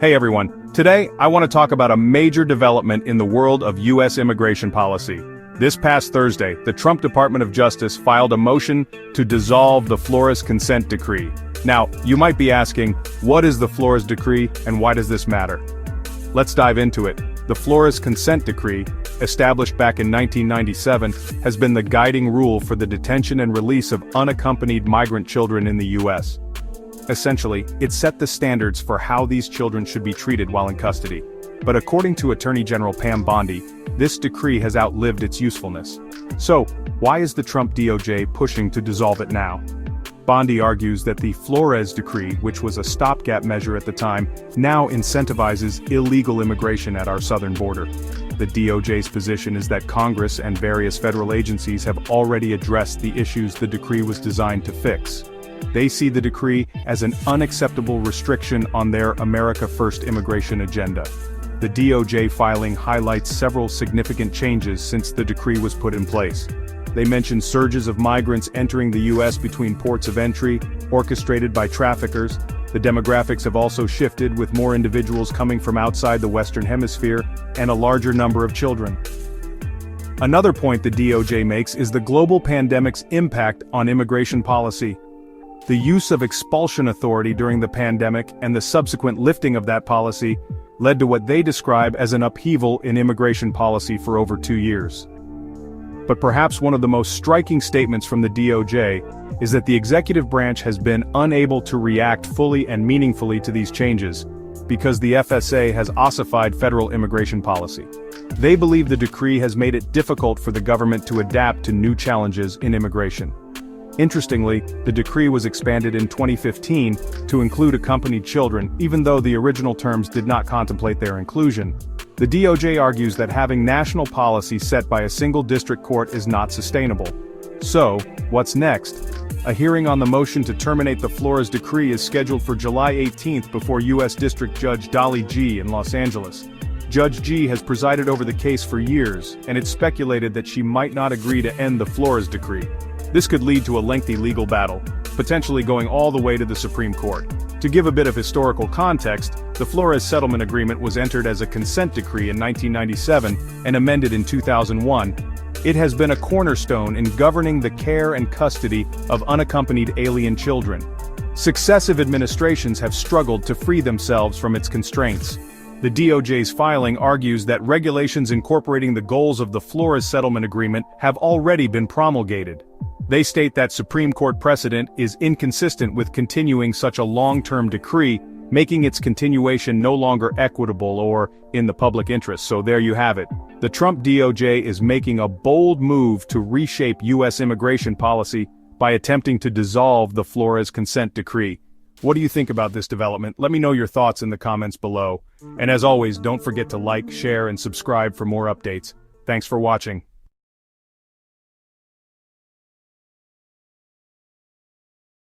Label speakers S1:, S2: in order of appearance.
S1: Hey everyone, today I want to talk about a major development in the world of U.S. immigration policy. This past Thursday, the Trump Department of Justice filed a motion to dissolve the Flores Consent Decree. Now, you might be asking, what is the Flores Decree and why does this matter? Let's dive into it. The Flores Consent Decree, established back in 1997, has been the guiding rule for the detention and release of unaccompanied migrant children in the U.S. Essentially, it set the standards for how these children should be treated while in custody. But according to Attorney General Pam Bondi, this decree has outlived its usefulness. So, why is the Trump DOJ pushing to dissolve it now? Bondi argues that the Flores Decree, which was a stopgap measure at the time, now incentivizes illegal immigration at our southern border. The DOJ's position is that Congress and various federal agencies have already addressed the issues the decree was designed to fix. They see the decree as an unacceptable restriction on their America First immigration agenda. The DOJ filing highlights several significant changes since the decree was put in place. They mention surges of migrants entering the U.S. between ports of entry, orchestrated by traffickers. The demographics have also shifted, with more individuals coming from outside the Western Hemisphere and a larger number of children. Another point the DOJ makes is the global pandemic's impact on immigration policy. The use of expulsion authority during the pandemic and the subsequent lifting of that policy led to what they describe as an upheaval in immigration policy for over 2 years. But perhaps one of the most striking statements from the DOJ is that the executive branch has been unable to react fully and meaningfully to these changes, because the FSA has ossified federal immigration policy. They believe the decree has made it difficult for the government to adapt to new challenges in immigration. Interestingly, the decree was expanded in 2015 to include accompanied children, even though the original terms did not contemplate their inclusion. The DOJ argues that having national policy set by a single district court is not sustainable. So, what's next? A hearing on the motion to terminate the Flores Decree is scheduled for July 18th before U.S. District Judge Dolly G. in Los Angeles. Judge G has presided over the case for years, and it's speculated that she might not agree to end the Flores Decree. This could lead to a lengthy legal battle, potentially going all the way to the Supreme Court. To give a bit of historical context, the Flores Settlement Agreement was entered as a consent decree in 1997 and amended in 2001. It has been a cornerstone in governing the care and custody of unaccompanied alien children. Successive administrations have struggled to free themselves from its constraints. The DOJ's filing argues that regulations incorporating the goals of the Flores Settlement Agreement have already been promulgated. They state that Supreme Court precedent is inconsistent with continuing such a long-term decree, making its continuation no longer equitable or in the public interest. So there you have it. The Trump DOJ is making a bold move to reshape U.S. immigration policy by attempting to dissolve the Flores Consent Decree. What do you think about this development? Let me know your thoughts in the comments below. And as always, don't forget to like, share, and subscribe for more updates. Thanks for watching.